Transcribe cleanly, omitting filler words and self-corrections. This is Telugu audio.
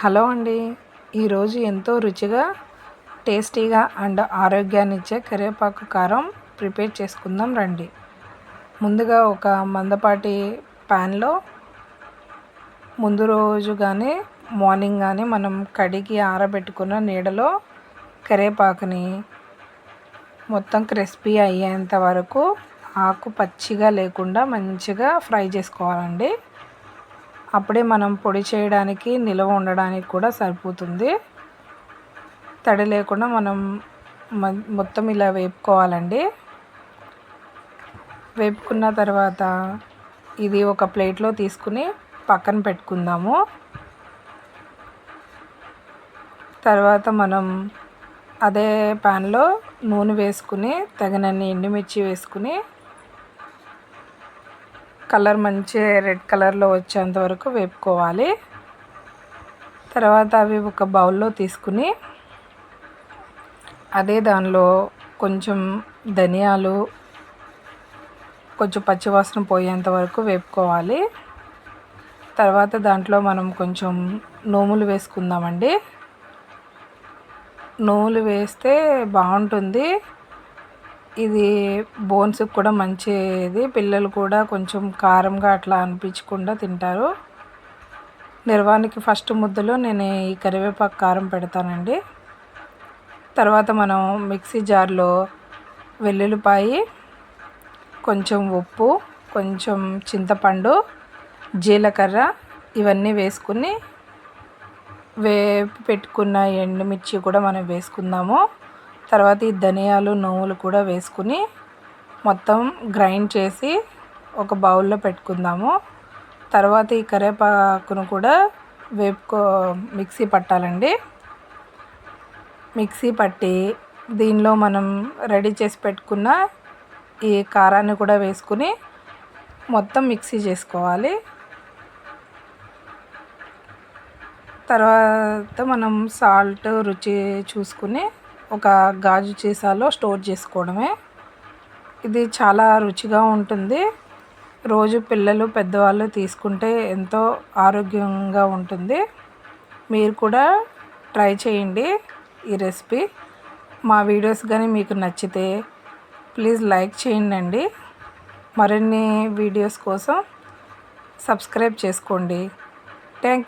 హలో అండి. ఈరోజు ఎంతో రుచిగా, టేస్టీగా అండ్ ఆరోగ్యాన్నిచ్చే కరివేపాకు కారం ప్రిపేర్ చేసుకుందాం రండి. ముందుగా ఒక మందపాటి ప్యాన్లో ముందు రోజు కానీ మార్నింగ్ కానీ మనం కడిగి ఆరబెట్టుకున్న నీడలో కరివేపాకుని మొత్తం క్రిస్పీ అయ్యేంత వరకు ఆకు పచ్చిగా లేకుండా మంచిగా ఫ్రై చేసుకోవాలండి. అప్పుడే మనం పొడి చేయడానికి నిల్వ ఉండడానికి కూడా సరిపోతుంది. తడి లేకుండా మనం మొత్తం ఇలా వేపుకోవాలండి. వేపుకున్న తర్వాత ఇది ఒక ప్లేట్లో తీసుకుని పక్కన పెట్టుకుందాము. తర్వాత మనం అదే ప్యాన్లో నూనె వేసుకుని తగినన్ని ఎండుమిర్చి వేసుకుని కలర్ మంచి రెడ్ కలర్లో వచ్చేంత వరకు వేపుకోవాలి. తర్వాత అవి ఒక బౌల్లో తీసుకుని అదే దానిలో కొంచెం ధనియాలు కొంచెం పచ్చివాసన పోయేంత వరకు వేపుకోవాలి. తర్వాత దాంట్లో మనం కొంచెం నూములు వేసుకుందామండి. నూనెలు వేస్తే బాగుంటుంది. ఇది బోన్స్కి కూడా మంచిది. పిల్లలు కూడా కొంచెం కారంగా అట్లా అనిపించకుండా తింటారు. నిర్వానికి ఫస్ట్ ముద్దలో నేను ఈ కరివేపాకు కారం పెడతానండి. తర్వాత మనం మిక్సీ జార్లో వెల్లుల్లిపాయి, కొంచెం ఉప్పు, కొంచెం చింతపండు, జీలకర్ర ఇవన్నీ వేసుకుని వేపి పెట్టుకున్న ఎండుమిర్చి కూడా మనం వేసుకుందాము. తర్వాత ఈ ధనియాలు, నువ్వులు కూడా వేసుకుని మొత్తం గ్రైండ్ చేసి ఒక బౌల్లో పెట్టుకుందాము. తర్వాత ఈ కరివేపాకును కూడా మిక్సీ పట్టాలండి. మిక్సీ పట్టి దీనిలో మనం రెడీ చేసి పెట్టుకున్న ఈ కారాన్ని కూడా వేసుకుని మొత్తం మిక్సీ చేసుకోవాలి. తర్వాత మనం సాల్ట్ రుచి చూసుకుని ఒక గాజు సీసాలో స్టోర్ చేసుకోవడమే. ఇది చాలా రుచిగా ఉంటుంది. రోజు పిల్లలు పెద్దవాళ్ళు తీసుకుంటే ఎంతో ఆరోగ్యంగా ఉంటుంది. మీరు కూడా ట్రై చేయండి ఈ రెసిపీ. మా వీడియోస్ కానీ మీకు నచ్చితే ప్లీజ్ లైక్ చేయండి. మరిన్ని వీడియోస్ కోసం సబ్స్క్రైబ్ చేసుకోండి. Thank you.